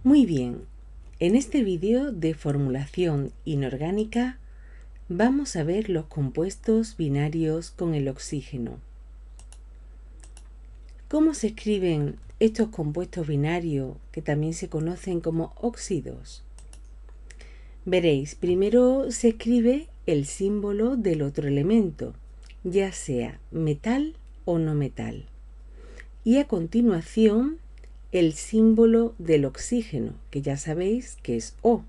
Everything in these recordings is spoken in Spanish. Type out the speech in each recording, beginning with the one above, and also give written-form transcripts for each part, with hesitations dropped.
Muy bien, en este vídeo de formulación inorgánica vamos a ver los compuestos binarios con el oxígeno. ¿Cómo se escriben estos compuestos binarios que también se conocen como óxidos? Veréis, primero se escribe el símbolo del otro elemento, ya sea metal o no metal, y a continuación el símbolo del oxígeno, que ya sabéis que es O.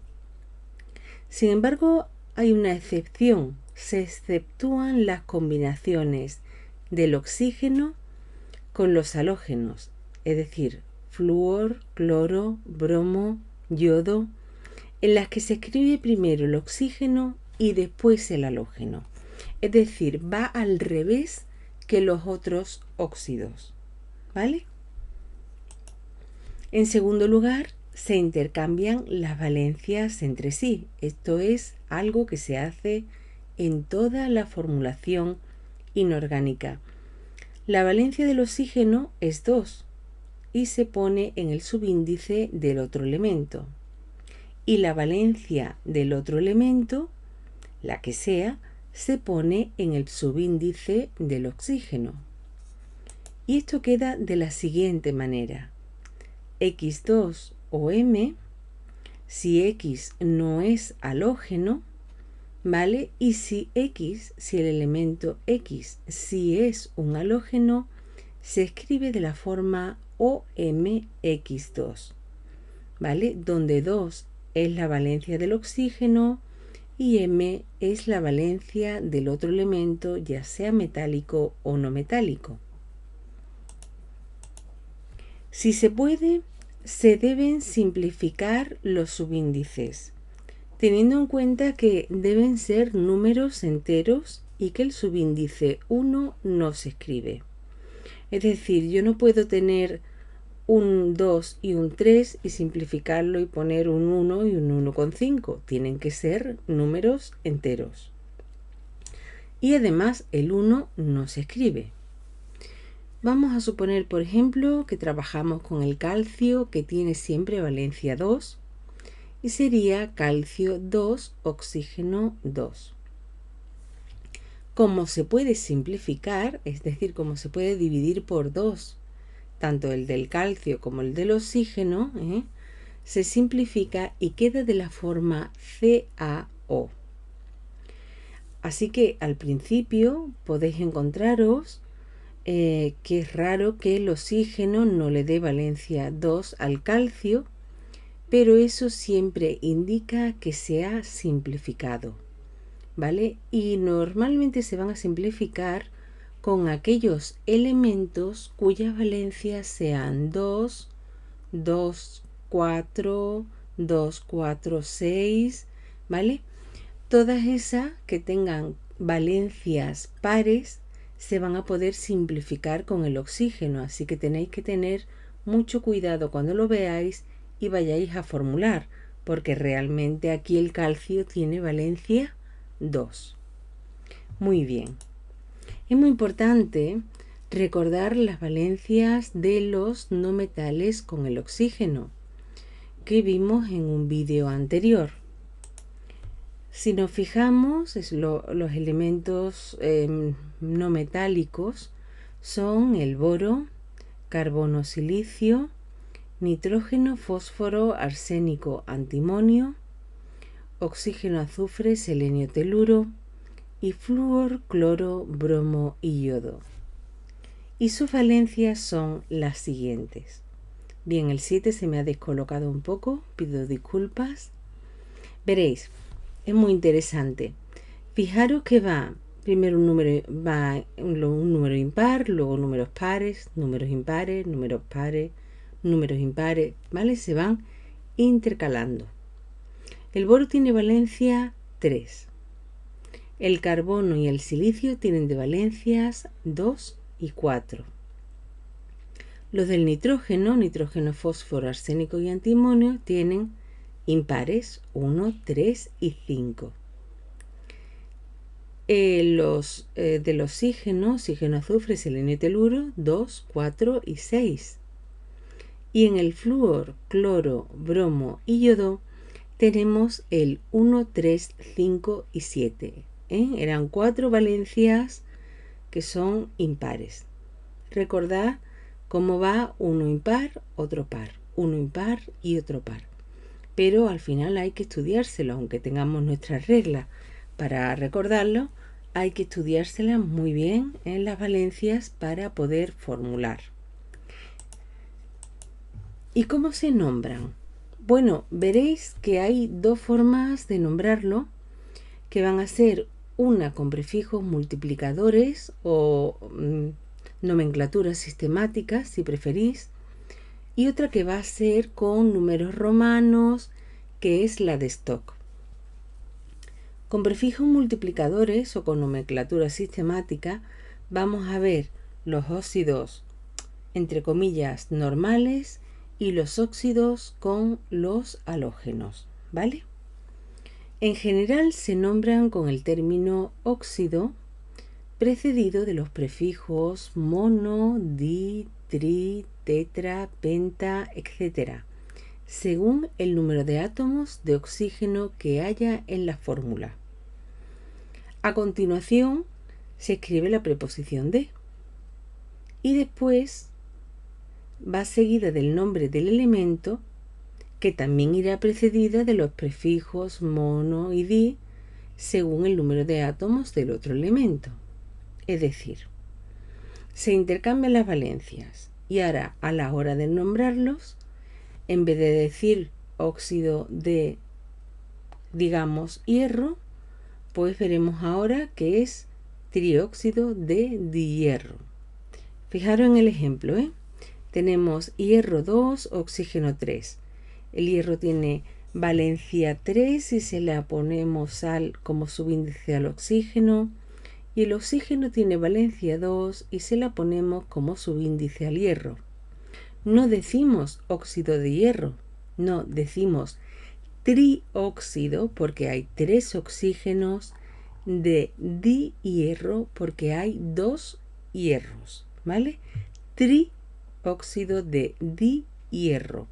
Sin embargo, hay una excepción. Se exceptúan las combinaciones del oxígeno con los halógenos, es decir, flúor, cloro, bromo, yodo, en las que se escribe primero el oxígeno y después el halógeno. Es decir, va al revés que los otros óxidos, ¿vale? En segundo lugar, se intercambian las valencias entre sí. Esto es algo que se hace en toda la formulación inorgánica. La valencia del oxígeno es 2 y se pone en el subíndice del otro elemento. Y la valencia del otro elemento, la que sea, se pone en el subíndice del oxígeno. Y esto queda de la siguiente manera. X2 o M, si X no es halógeno, ¿vale? Y si el elemento X sí es un halógeno, se escribe de la forma OMX2, ¿vale? Donde 2 es la valencia del oxígeno y M es la valencia del otro elemento, ya sea metálico o no metálico. Si se puede, se deben simplificar los subíndices, teniendo en cuenta que deben ser números enteros y que el subíndice 1 no se escribe. Es decir, yo no puedo tener un 2 y un 3 y simplificarlo y poner un 1 y un 1,5. Tienen que ser números enteros. Y además el 1 no se escribe. Vamos a suponer, por ejemplo, que trabajamos con el calcio, que tiene siempre valencia 2, y sería calcio 2, oxígeno 2. Como se puede simplificar, es decir, como se puede dividir por 2, tanto el del calcio como el del oxígeno, se simplifica y queda de la forma CaO. Así que al principio podéis encontraros que es raro que el oxígeno no le dé valencia 2 al calcio, pero eso siempre indica que se ha simplificado, ¿vale? Y normalmente se van a simplificar con aquellos elementos cuyas valencias sean 2, 2, 4, 2, 4, 6, ¿vale? Todas esas que tengan valencias pares se van a poder simplificar con el oxígeno, así que tenéis que tener mucho cuidado cuando lo veáis y vayáis a formular, porque realmente aquí el calcio tiene valencia 2. Muy bien. Es muy importante recordar las valencias de los no metales con el oxígeno, que vimos en un vídeo anterior. Si nos fijamos, los elementos no metálicos son el boro, carbono, silicio, nitrógeno, fósforo, arsénico, antimonio, oxígeno, azufre, selenio, teluro y flúor, cloro, bromo y yodo. Y sus valencias son las siguientes. Bien, el 7 se me ha descolocado un poco, pido disculpas. Veréis, es muy interesante. Fijaros que va primero un número impar, luego números pares, números impares, números pares, números impares, ¿vale? Se van intercalando. El boro tiene valencia 3. El carbono y el silicio tienen de valencias 2 y 4. Los del nitrógeno, fósforo, arsénico y antimonio, tienen impares 1, 3 y 5. Los del oxígeno, azufre, selenio y teluro, 2, 4 y 6. Y en el flúor, cloro, bromo y yodo tenemos el 1, 3, 5 y 7. Eran 4 valencias que son impares. Recordad cómo va uno impar, otro par, uno impar y otro par. Pero al final hay que estudiárselo, aunque tengamos nuestras reglas para recordarlo, hay que estudiárselas muy bien en las valencias para poder formular. ¿Y cómo se nombran? Bueno, veréis que hay dos formas de nombrarlo, que van a ser una con prefijos multiplicadores o nomenclaturas sistemáticas, si preferís, y otra que va a ser con números romanos, que es la de stock. Con prefijos multiplicadores o con nomenclatura sistemática vamos a ver los óxidos, entre comillas, normales y los óxidos con los halógenos, ¿vale? En general se nombran con el término óxido precedido de los prefijos mono, di, tri, tetra, penta, etc., según el número de átomos de oxígeno que haya en la fórmula. A continuación se escribe la preposición de y después va seguida del nombre del elemento, que también irá precedida de los prefijos mono y di según el número de átomos del otro elemento. Es decir, se intercambian las valencias y ahora a la hora de nombrarlos, en vez de decir óxido de, digamos, hierro, pues veremos ahora que es trióxido de dihierro. Fijaros en el ejemplo, tenemos hierro 2, oxígeno 3. El hierro tiene valencia 3 y se la ponemos como subíndice al oxígeno. Y el oxígeno tiene valencia 2 y se la ponemos como subíndice al hierro. No decimos óxido de hierro, no, decimos trióxido porque hay 3 oxígenos, de dihierro porque hay 2 hierros, ¿vale? Trióxido de dihierro.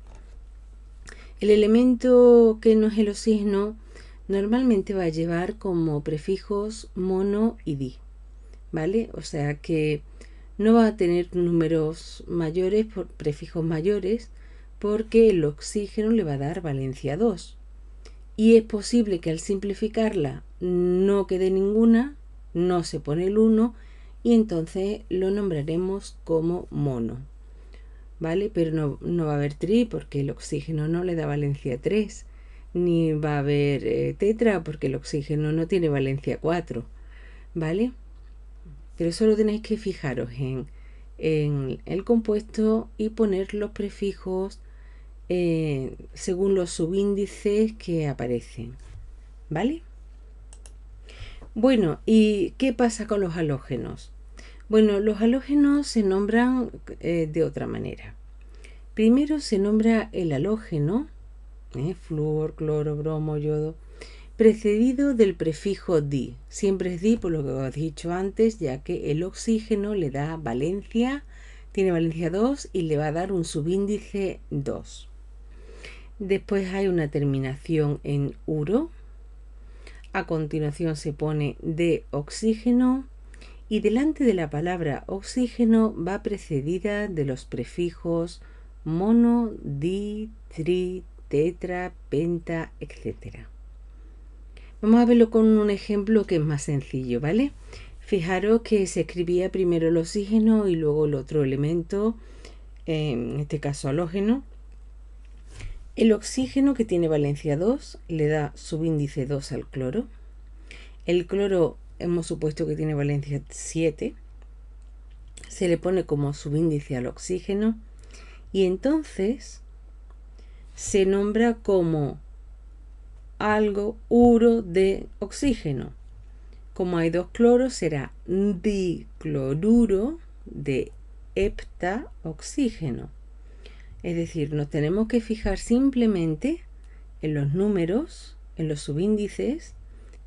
El elemento que no es el oxígeno normalmente va a llevar como prefijos mono y di, ¿vale? O sea que no va a tener números mayores, prefijos mayores, porque el oxígeno le va a dar valencia 2. Y es posible que al simplificarla no quede ninguna, no se pone el 1 y entonces lo nombraremos como mono, ¿vale? Pero no va a haber tri porque el oxígeno no le da valencia 3, ni va a haber tetra porque el oxígeno no tiene valencia 4, ¿vale? Pero solo tenéis que fijaros en el compuesto y poner los prefijos según los subíndices que aparecen, ¿vale? Bueno, ¿y qué pasa con los halógenos? Bueno, los halógenos se nombran de otra manera. Primero se nombra el halógeno, flúor, cloro, bromo, yodo, precedido del prefijo di. Siempre es di por lo que os he dicho antes, ya que el oxígeno le da valencia, tiene valencia 2 y le va a dar un subíndice 2. Después hay una terminación en uro. A continuación se pone de oxígeno y delante de la palabra oxígeno va precedida de los prefijos mono, di, tri, tetra, penta, etc. Vamos a verlo con un ejemplo que es más sencillo, ¿vale? Fijaros que se escribía primero el oxígeno y luego el otro elemento, en este caso halógeno. El oxígeno, que tiene valencia 2, le da subíndice 2 al cloro. El cloro hemos supuesto que tiene valencia 7. Se le pone como subíndice al oxígeno y entonces se nombra como algo uro de oxígeno. Como hay 2 cloros, será dicloruro de heptaoxígeno. Es decir, nos tenemos que fijar simplemente en los números, en los subíndices,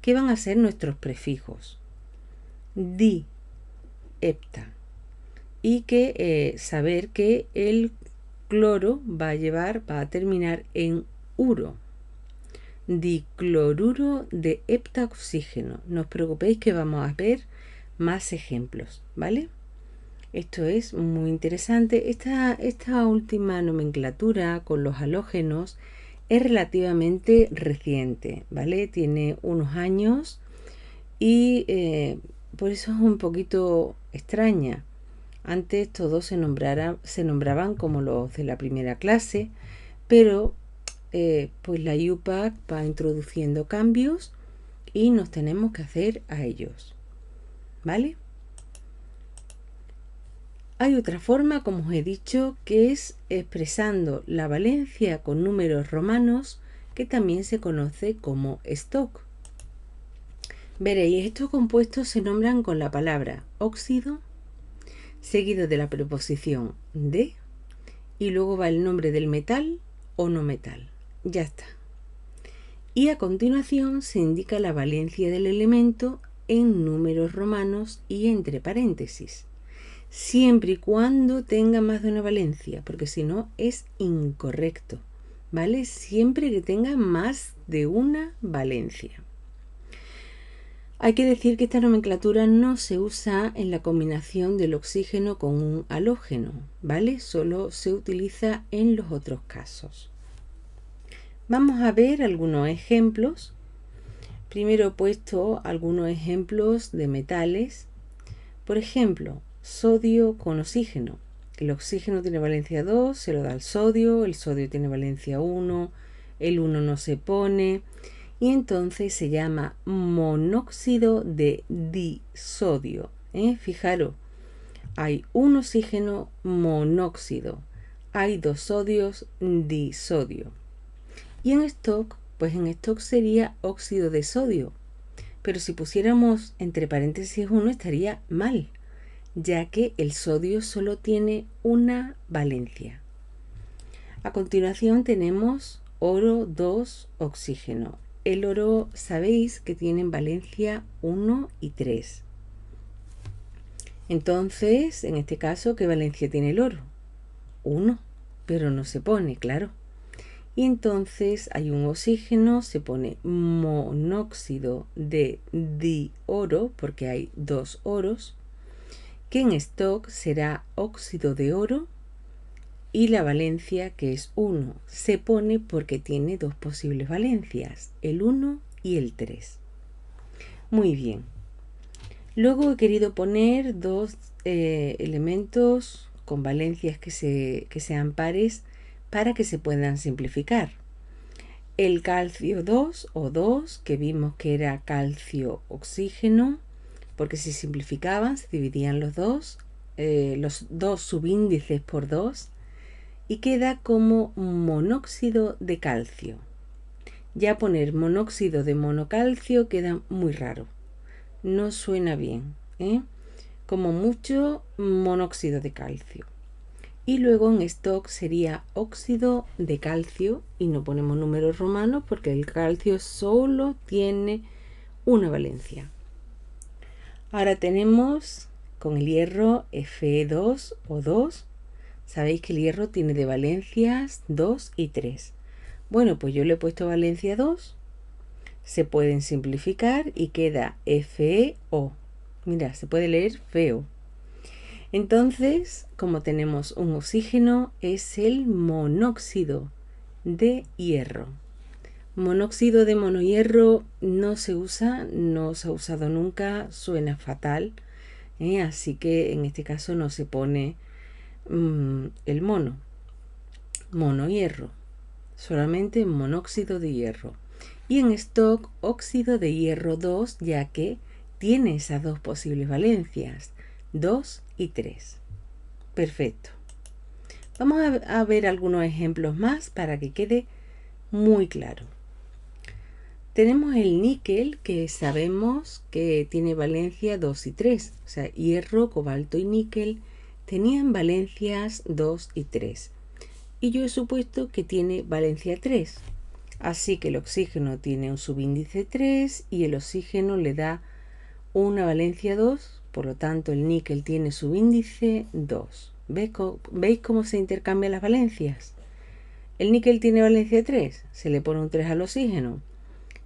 que van a ser nuestros prefijos. Di, hepta. Y que saber que el cloro va a terminar en uro. Dicloruro de heptaoxígeno. No os preocupéis que vamos a ver más ejemplos, ¿vale? Esto es muy interesante. Esta última nomenclatura con los halógenos es relativamente reciente, ¿vale? Tiene unos años y por eso es un poquito extraña. Antes todos se nombraban como los de la primera clase, pero pues la IUPAC va introduciendo cambios y nos tenemos que hacer a ellos, ¿vale? Hay otra forma, como os he dicho, que es expresando la valencia con números romanos, que también se conoce como stock. Veréis, estos compuestos se nombran con la palabra óxido, seguido de la preposición de, y luego va el nombre del metal o no metal. Ya está. Y a continuación se indica la valencia del elemento en números romanos y entre paréntesis, siempre y cuando tenga más de una valencia, porque si no es incorrecto, ¿vale? Siempre que tenga más de una valencia. Hay que decir que esta nomenclatura no se usa en la combinación del oxígeno con un halógeno, ¿vale? Solo se utiliza en los otros casos. Vamos a ver algunos ejemplos. Primero he puesto algunos ejemplos de metales. Por ejemplo, sodio con oxígeno. El oxígeno tiene valencia 2, se lo da al sodio, el sodio tiene valencia 1, el 1 no se pone y entonces se llama monóxido de disodio. Fijaros, hay un oxígeno monóxido, hay dos sodios disodio. Y en stock, pues en stock sería óxido de sodio, pero si pusiéramos entre paréntesis 1 estaría mal, ya que el sodio solo tiene una valencia. A continuación tenemos oro 2 oxígeno. El oro sabéis que tienen valencia 1 y 3. Entonces, en este caso, ¿qué valencia tiene el oro? 1, pero no se pone, claro. Y entonces hay un oxígeno, se pone monóxido de dioro, porque hay dos oros, que en stock será óxido de oro, y la valencia, que es 1, se pone porque tiene dos posibles valencias, el 1 y el 3. Muy bien. Luego he querido poner dos elementos con valencias que sean pares para que se puedan simplificar. El calcio 2 o 2, que vimos que era calcio-oxígeno, porque si simplificaban se dividían los dos subíndices por 2 y queda como monóxido de calcio. Ya poner monóxido de monocalcio queda muy raro, no suena bien, como mucho monóxido de calcio. Y luego en stock sería óxido de calcio y no ponemos números romanos porque el calcio solo tiene una valencia. Ahora tenemos con el hierro Fe2 o 2. Sabéis que el hierro tiene de valencias 2 y 3. Bueno, pues yo le he puesto valencia 2. Se pueden simplificar y queda FeO. Mira, se puede leer feo. Entonces, como tenemos un oxígeno, es el monóxido de hierro. Monóxido de monohierro no se usa, no se ha usado nunca, suena fatal, así que en este caso no se pone el monohierro, solamente monóxido de hierro. Y en stock, óxido de hierro 2, ya que tiene esas dos posibles valencias, 2 y 3. Perfecto. Vamos a ver algunos ejemplos más para que quede muy claro. Tenemos el níquel, que sabemos que tiene valencia 2 y 3. O sea, hierro, cobalto y níquel tenían valencias 2 y 3. Y yo he supuesto que tiene valencia 3. Así que el oxígeno tiene un subíndice 3 y el oxígeno le da una valencia 2. Por lo tanto, el níquel tiene subíndice 2. ¿Veis cómo se intercambian las valencias? El níquel tiene valencia 3, se le pone un 3 al oxígeno.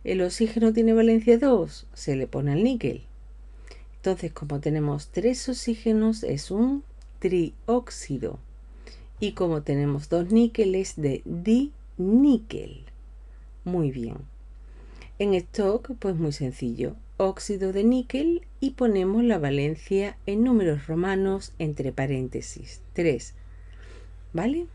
El oxígeno tiene valencia 2, se le pone al níquel. Entonces, como tenemos 3 oxígenos, es un trióxido. Y como tenemos 2 níqueles, de diníquel. Muy bien. En stock, pues muy sencillo. Óxido de níquel y ponemos la valencia en números romanos entre paréntesis. 3. ¿Vale?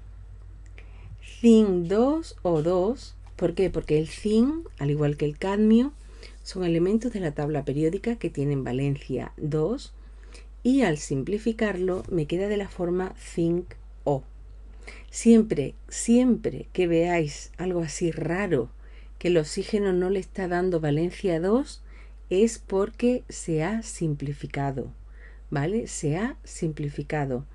Zinc 2 o 2. ¿Por qué? Porque el zinc, al igual que el cadmio, son elementos de la tabla periódica que tienen valencia 2 y al simplificarlo me queda de la forma zinc O. Siempre que veáis algo así raro, que el oxígeno no le está dando valencia 2, es porque se ha simplificado, ¿vale? Se ha simplificado.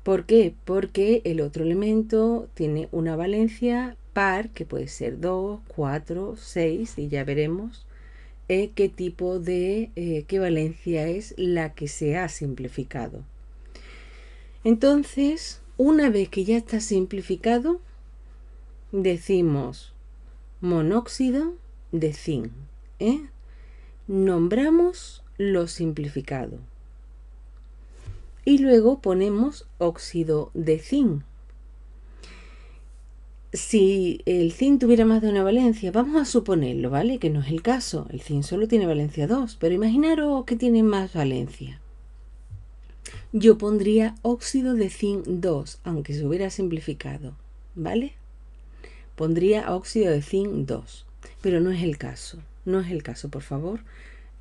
¿Por qué? Porque el otro elemento tiene una valencia par, que puede ser 2, 4, 6, y ya veremos qué tipo de, qué valencia es la que se ha simplificado. Entonces, una vez que ya está simplificado, decimos monóxido de zinc. Nombramos lo simplificado. Y luego ponemos óxido de zinc. Si el zinc tuviera más de una valencia, vamos a suponerlo, ¿vale? Que no es el caso. El zinc solo tiene valencia 2, pero imaginaros que tiene más valencia. Yo pondría óxido de zinc 2, aunque se hubiera simplificado, ¿vale? Pondría óxido de zinc 2, pero no es el caso. No es el caso, por favor.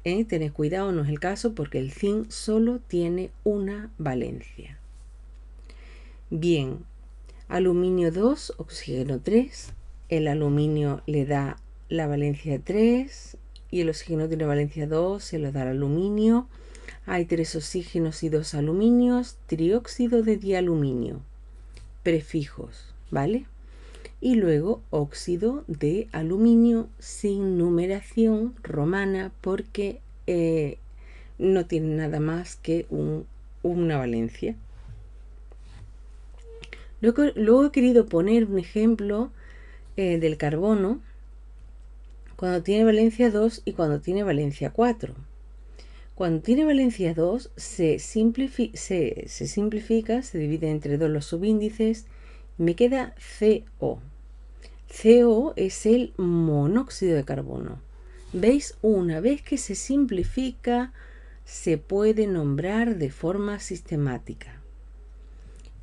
Tened cuidado, no es el caso, porque el zinc solo tiene una valencia. Bien, aluminio 2, oxígeno 3. El aluminio le da la valencia 3 y el oxígeno tiene valencia 2, se lo da al aluminio. Hay 3 oxígenos y 2 aluminios, trióxido de dialuminio, prefijos, ¿vale? Y luego óxido de aluminio sin numeración romana porque no tiene nada más que una valencia. Luego he querido poner un ejemplo del carbono cuando tiene valencia 2 y cuando tiene valencia 4. Cuando tiene valencia 2 se simplifica, se divide entre 2 los subíndices y me queda CO. CO es el monóxido de carbono. ¿Veis? Una vez que se simplifica, se puede nombrar de forma sistemática.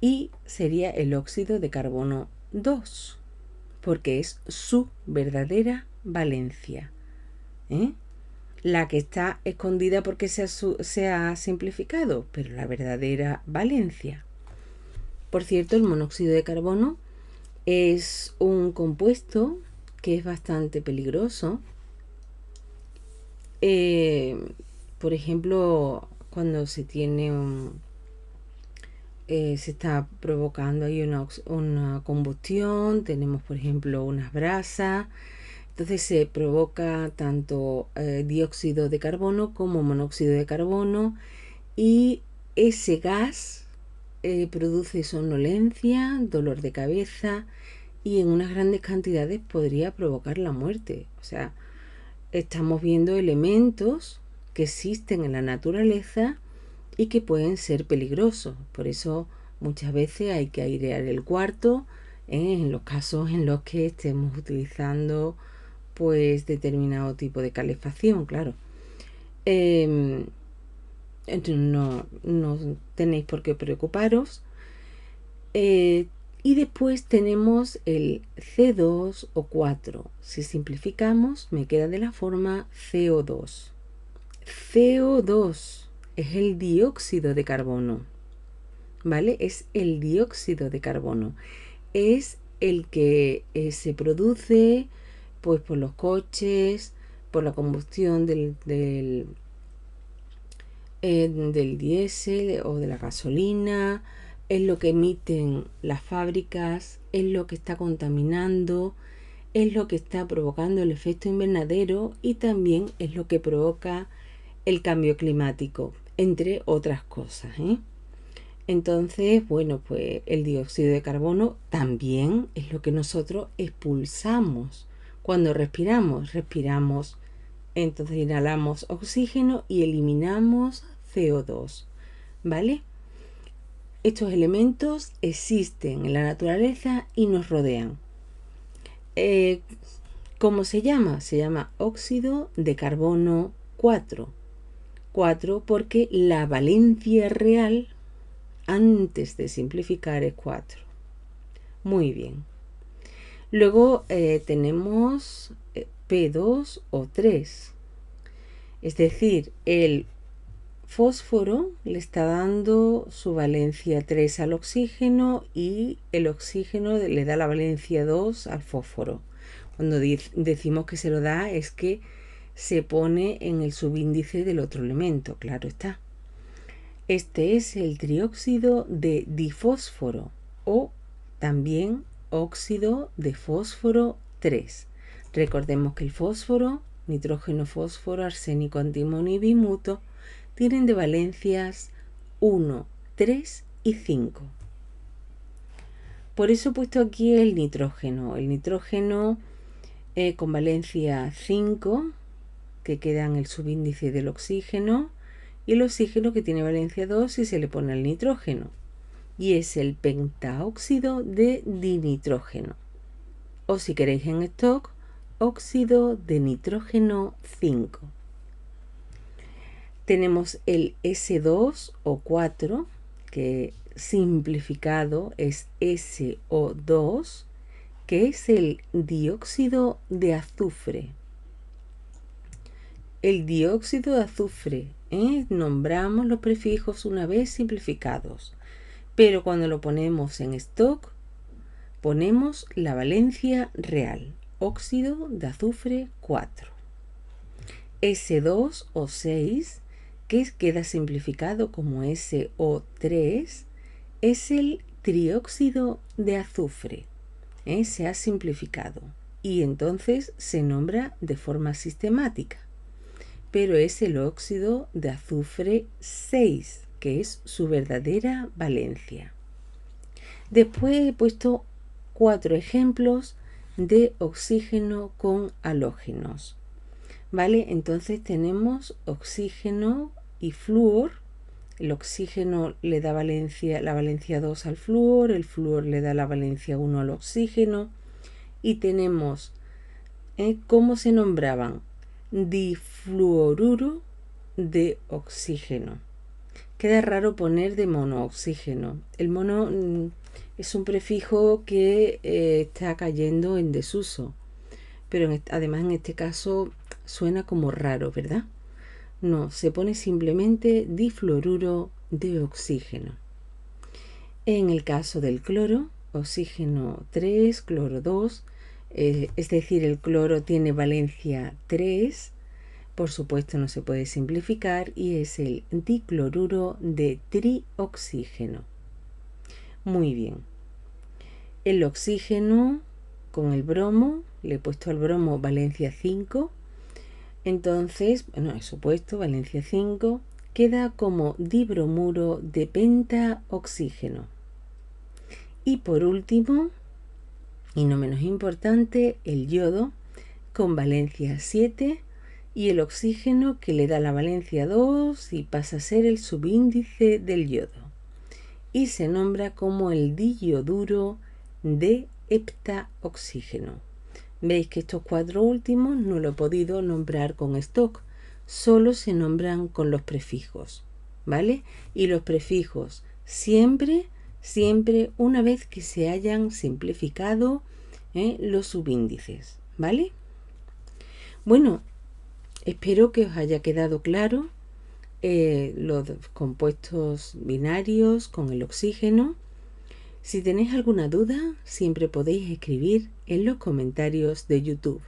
Y sería el óxido de carbono 2, porque es su verdadera valencia. La que está escondida porque se ha simplificado, pero la verdadera valencia. Por cierto, el monóxido de carbono es un compuesto que es bastante peligroso. Por ejemplo, cuando se tiene se está provocando ahí una combustión, tenemos por ejemplo unas brasas, entonces se provoca tanto dióxido de carbono como monóxido de carbono y ese gas produce somnolencia, dolor de cabeza y en unas grandes cantidades podría provocar la muerte. O sea, estamos viendo elementos que existen en la naturaleza y que pueden ser peligrosos. Por eso muchas veces hay que airear el cuarto en los casos en los que estemos utilizando pues determinado tipo de calefacción, claro. Entonces no tenéis por qué preocuparos. Y después tenemos el C2 o 4. Si simplificamos, me queda de la forma CO2. CO2 es el dióxido de carbono, ¿vale? Es el dióxido de carbono. Es el que se produce pues por los coches, por la combustión del diésel o de la gasolina, es lo que emiten las fábricas, es lo que está contaminando, es lo que está provocando el efecto invernadero y también es lo que provoca el cambio climático, entre otras cosas. Entonces, bueno, pues el dióxido de carbono también es lo que nosotros expulsamos. Cuando respiramos, entonces inhalamos oxígeno y eliminamos CO2, ¿vale? Estos elementos existen en la naturaleza y nos rodean. ¿Cómo se llama? Se llama óxido de carbono 4. 4 porque la valencia real, antes de simplificar, es 4. Muy bien. Luego tenemos P2 o 3. Es decir, el fósforo le está dando su valencia 3 al oxígeno y el oxígeno le da la valencia 2 al fósforo. Cuando decimos que se lo da es que se pone en el subíndice del otro elemento, claro está. Este es el trióxido de difósforo o también óxido de fósforo 3. Recordemos que el fósforo, nitrógeno, fósforo, arsénico, antimonio y bimuto tienen de valencias 1, 3 y 5. Por eso he puesto aquí el nitrógeno. El nitrógeno con valencia 5, que queda en el subíndice del oxígeno, y el oxígeno que tiene valencia 2 y se le pone el nitrógeno. Y es el pentaóxido de dinitrógeno. O si queréis en stock, óxido de nitrógeno 5. Tenemos el S2 o 4, que simplificado es SO2, que es el dióxido de azufre. El dióxido de azufre, nombramos los prefijos una vez simplificados, pero cuando lo ponemos en stock, ponemos la valencia real, óxido de azufre 4. S2 o 6, que queda simplificado como SO3, es el trióxido de azufre. Se ha simplificado y entonces se nombra de forma sistemática, pero es el óxido de azufre 6, que es su verdadera valencia. Después he puesto 4 ejemplos de oxígeno con halógenos, ¿vale? Entonces tenemos oxígeno y flúor. El oxígeno le da la valencia 2 al flúor, el flúor le da la valencia 1 al oxígeno, y tenemos, ¿cómo se nombraban? Difluoruro de oxígeno. Queda raro poner de monooxígeno. El mono es un prefijo que está cayendo en desuso, pero además en este caso suena como raro, ¿verdad? No, se pone simplemente difluoruro de oxígeno. En el caso del cloro, oxígeno 3, cloro 2, es decir, el cloro tiene valencia 3, por supuesto no se puede simplificar, y es el dicloruro de trioxígeno. Muy bien. El oxígeno con el bromo, le he puesto al bromo valencia 5, entonces, bueno, eso puesto, valencia 5, queda como dibromuro de pentaoxígeno. Y por último, y no menos importante, el yodo con valencia 7 y el oxígeno que le da la valencia 2 y pasa a ser el subíndice del yodo. Y se nombra como el diyoduro de heptaoxígeno. Veis que estos 4 últimos no lo he podido nombrar con stock, solo se nombran con los prefijos, ¿vale? Y los prefijos siempre una vez que se hayan simplificado los subíndices, ¿vale? Bueno, espero que os haya quedado claro los compuestos binarios con el oxígeno. Si tenéis alguna duda, siempre podéis escribir en los comentarios de YouTube.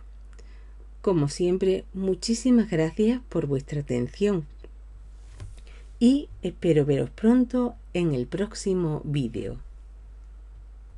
Como siempre, muchísimas gracias por vuestra atención y espero veros pronto en el próximo vídeo.